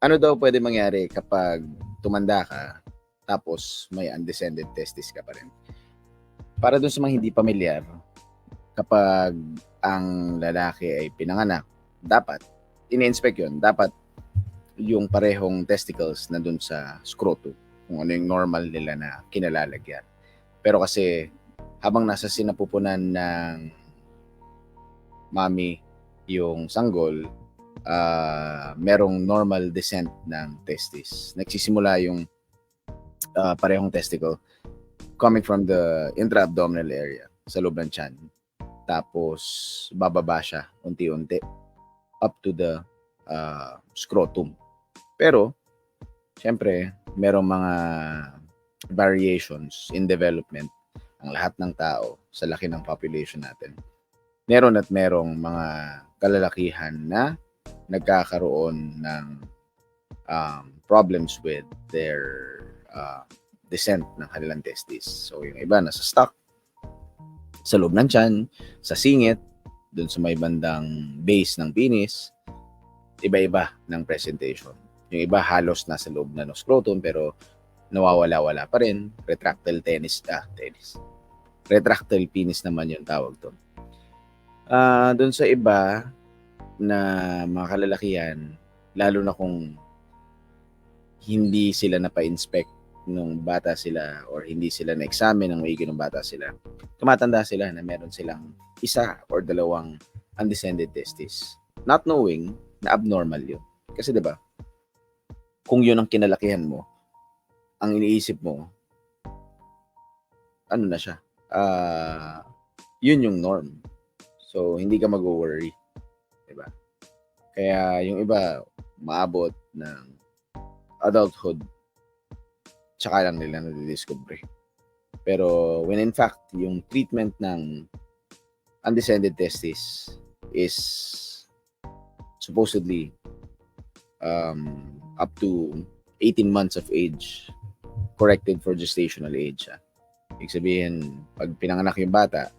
Ano daw pwede mangyari kapag tumanda ka tapos may undescended testis ka pa rin? Para dun sa mga hindi pamilyar, kapag ang lalaki ay pinanganak, dapat ini-inspect yun. Dapat yung parehong testicles na dun sa scrotum, kung ano yung normal nila na kinalalagyan. Pero kasi habang nasa sinapupunan ng mami yung sanggol, merong normal descent ng testis. Nagsisimula yung parehong testicle coming from the intra-abdominal area sa loob ng tiyan. Tapos bababa siya unti-unti up to the scrotum. Pero syempre merong mga variations in development ang lahat ng tao sa laki ng population natin. Meron at merong mga kalalakihan na nagkakaroon ng problems with their descent ng kanilang testis. So yung iba nasa stuck sa loob ng tiyan, sa singit, dun sa may bandang base ng penis, iba-iba ng presentation. Yung iba halos nasa loob na ng scrotum pero nawawala-wala pa rin. Retractile retractile penis naman yung tawag doon. Doon sa iba na mga kalalakihan, lalo na kung hindi sila napa-inspect nung bata sila or hindi sila na-examine ng maigi nung bata sila, tumatanda sila na meron silang isa or dalawang undescended testis. Not knowing na abnormal yun. Kasi diba, kung yun ang kinalakihan mo, ang iniisip mo, ano na siya, yun yung norm. So, hindi ka mag-worry. Diba? Kaya yung iba, maabot ng adulthood, tsaka lang nila nadidiscover. Pero when in fact, yung treatment ng undescended testis is supposedly up to 18 months of age, corrected for gestational age. Ibig sabihin, pag pinanganak yung bata,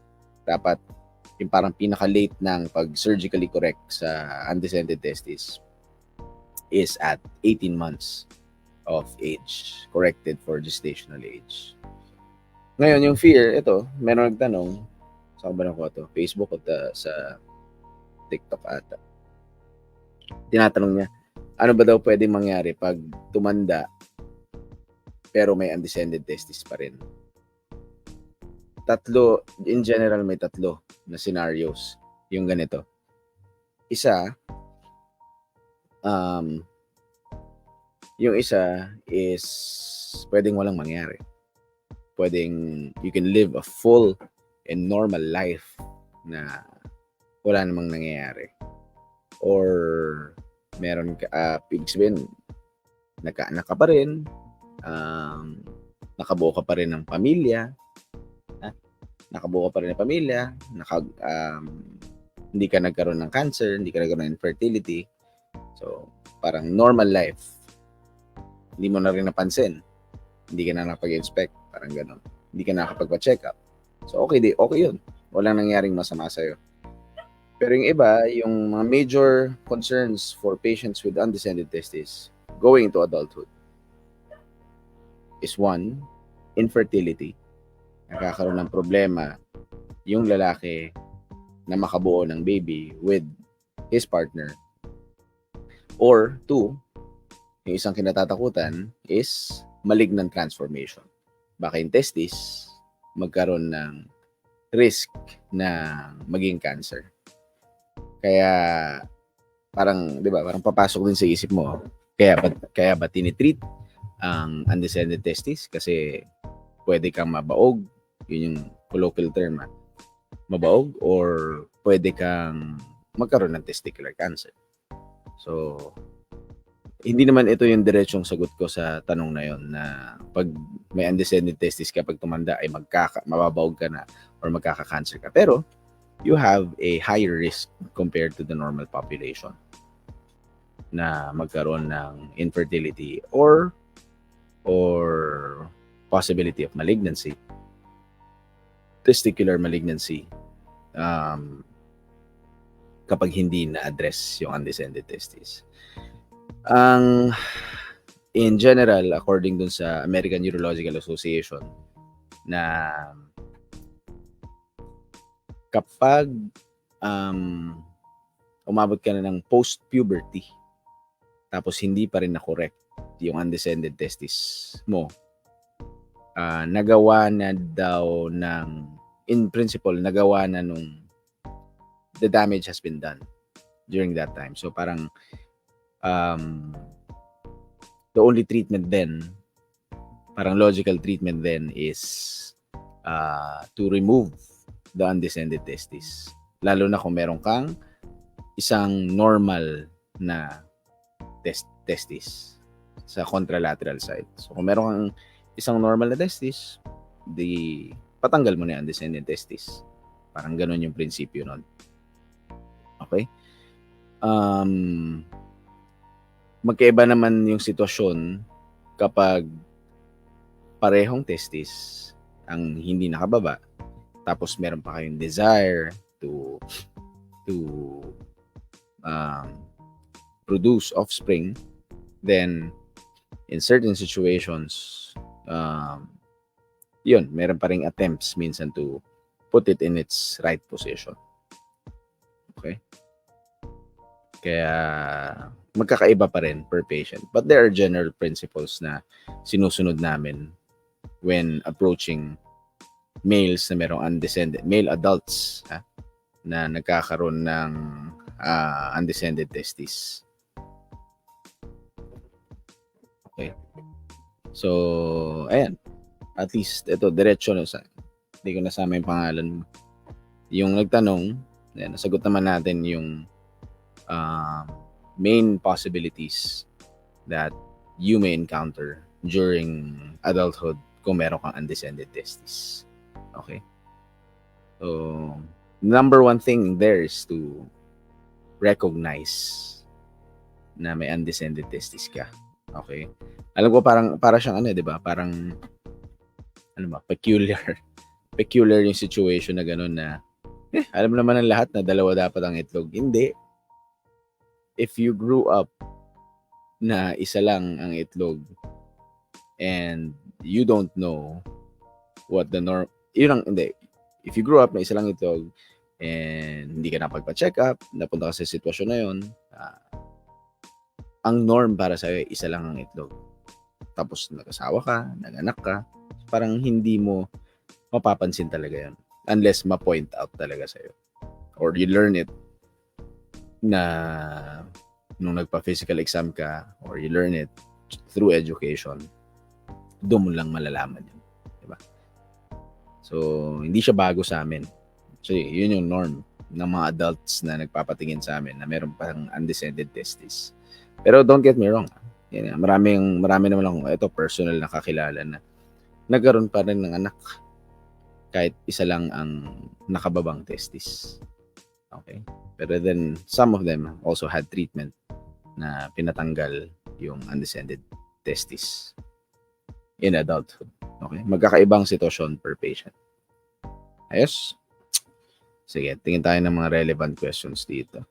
dapat yung parang pinaka-late ng pag-surgically correct sa undescended testis is at 18 months of age, corrected for gestational age. Ngayon, yung fear, ito, meron nagtanong, saan ba ko ito? Facebook o sa TikTok ata. Tinatanong niya, ano ba daw pwedeng mangyari pag tumanda pero may undescended testis pa rin? In general, may tatlo na scenarios yung ganito. Isa, yung isa is pwedeng walang mangyari. Pwedeng you can live a full and normal life na wala namang nangyayari. Or meron ka, ibig sabihin, nagkaanak ka pa rin, nakabuo ka pa rin ng pamilya, hindi ka nagkaroon ng cancer, hindi ka nagkaroon ng infertility. So, parang normal life. Hindi mo na rin napansin. Hindi ka na nakapag-inspect. Parang gano'n. Hindi ka na nakapagpa-check up. So, okay yun. Walang nangyaring masama sa'yo. Pero yung iba, yung mga major concerns for patients with undescended testis going into adulthood is one, infertility. Nakakaroon ng problema yung lalaki na makabuo ng baby with his partner. Or two, yung isang kinatatakutan is malignant transformation. Baka yung testis magkaroon ng risk na maging cancer. Kaya parang, 'di ba, parang papasok din sa isip mo. Kaya ba tinitreat ang undescended testis kasi pwede kang mabaog, yun yung colloquial term, mabaog, or pwede kang magkaroon ng testicular cancer. So, hindi naman ito yung diretsong sagot ko sa tanong na yon, na pag may undescended testis ka pag tumanda ay mababaog ka na or magkaka-cancer ka. Pero you have a higher risk compared to the normal population na magkaroon ng infertility or possibility of malignancy, testicular malignancy, kapag hindi na-address yung undescended testis. Ang in general, according dun sa American Urological Association, na kapag umabot ka na ng post-puberty, tapos hindi pa rin na-correct yung undescended testis mo, nagawa na daw in principle, nagawa na nung the damage has been done during that time. So parang the only treatment then, parang logical treatment then is to remove the undescended testis. Lalo na kung meron kang isang normal na testis sa contralateral side. So kung meron kang isang normal na testis, di patanggal mo na yung undescended testis. Parang ganun yung prinsipyo nun. Okay? Magkaiba naman yung sitwasyon kapag parehong testis ang hindi nakababa, tapos meron pa kayong desire to produce offspring, then in certain situations, yun, meron pa ring attempts minsan to put it in its right position. Okay? Kaya magkakaiba pa rin per patient. But there are general principles na sinusunod namin when approaching males na merong undescended, male adults na nagkakaroon ng undescended testis. Okay. So, ayan. At least, ito, diretso na sa, hindi ko nasama yung pangalan mo. Yung nagtanong, ayan, nasagot naman natin yung main possibilities that you may encounter during adulthood kung meron kang undescended testis. Okay? So, number one thing there is to recognize na may undescended testis ka. Okay? Alam ko para siyang di ba? Parang peculiar yung situation na gano'n na alam naman ng lahat na dalawa dapat ang itlog. Hindi. If you grew up na isa lang ang itlog and you don't know what the norm, if you grew up na isa lang itlog and hindi ka napagpa-check up, napunta ka sa sitwasyon na yun, ang norm para sa'yo isa lang ang itlog. Tapos nag-asawa ka, nag-anak ka, parang hindi mo mapapansin talaga yun unless ma-point out talaga sa'yo or you learn it na nung nagpa-physical exam ka or you learn it through education, doon mo lang malalaman yun. Diba? So, hindi siya bago sa amin. So, yun yung norm ng mga adults na nagpapatingin sa amin na meron pang undescended testis. Pero don't get me wrong. Yan, marami naman akong ito personal na kakilala na nagkaroon pa rin ng anak kahit isa lang ang nakababang testis. Okay? Pero then, some of them also had treatment na pinatanggal yung undescended testis in adulthood. Okay? Magkakaibang sitwasyon per patient. Ayos? Sige, tingin tayo ng mga relevant questions dito.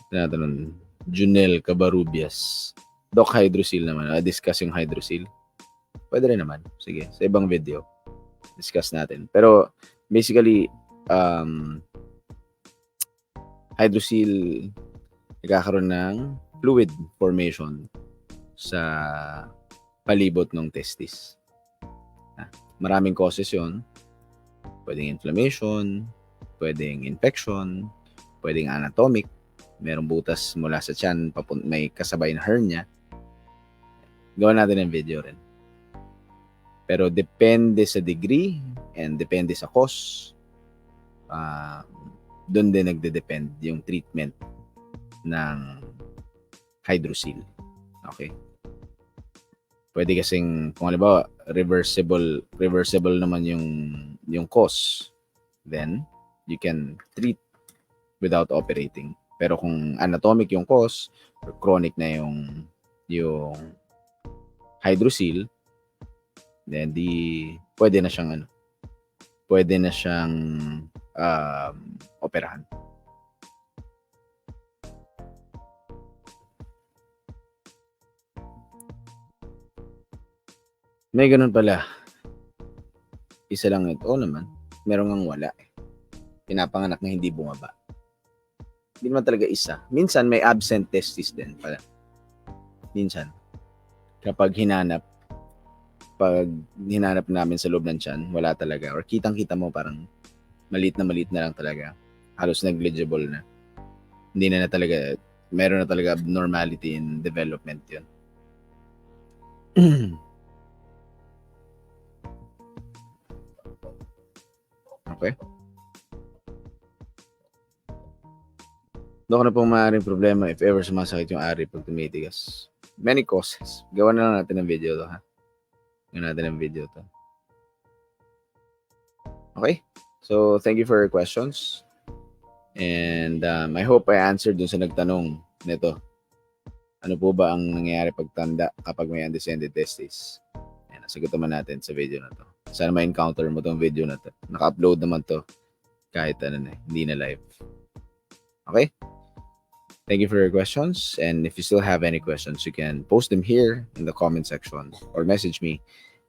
Tinatanong, Junel Cabarubias. Doc, hydrocele naman. Discuss yung hydrocele. Pwede rin naman. Sige, sa ibang video, discuss natin. Pero, basically, hydrocele, nagkakaroon ng fluid formation sa palibot ng testis. Maraming causes yun. Pwedeng inflammation, pwedeng infection, pwedeng anatomic. Merong butas mula sa tiyan, may kasabay na hernia. Gawa natin ng video rin. Pero depende sa degree and depende sa cause. Doon din nagde-depend yung treatment ng hydrocele. Okay? Pwede kasing, kung halimbawa, reversible naman yung cause, then you can treat without operating. Pero kung anatomic yung cause, or chronic na yung hydrocele, then pwede na siyang operahan. May ganun pala. Isa lang ito. Oo naman. Meron ngang wala. Pinapanganak na hindi bumaba. Hindi naman talaga isa. Minsan may absent testis din pala. Minsan. Kapag hinanap namin sa loob ng tiyan, wala talaga. Or kitang-kita mo parang maliit na lang talaga. Halos negligible na. Hindi na talaga, meron na talaga abnormality in development yun. Okay? Doon na pong maaaring problema if ever sumasakit yung ari pag tumitigas. Many causes. Gawa na lang natin ng video to, ha? Gawa natin ng video to. Okay? So, thank you for your questions. And I hope I answered dun sa nagtanong nito. Ano po ba ang nangyayari pagtanda kapag may undescended testes? Ayan, nasagot naman natin sa video na to. Sana ma-encounter mo tong video na to. Naka-upload naman to kahit hindi na live. Okay? Thank you for your questions. And if you still have any questions, you can post them here in the comment section or message me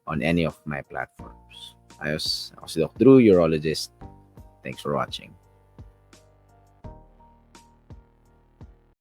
on any of my platforms. Ayos, ako si Doc Drew, urologist. Thanks for watching.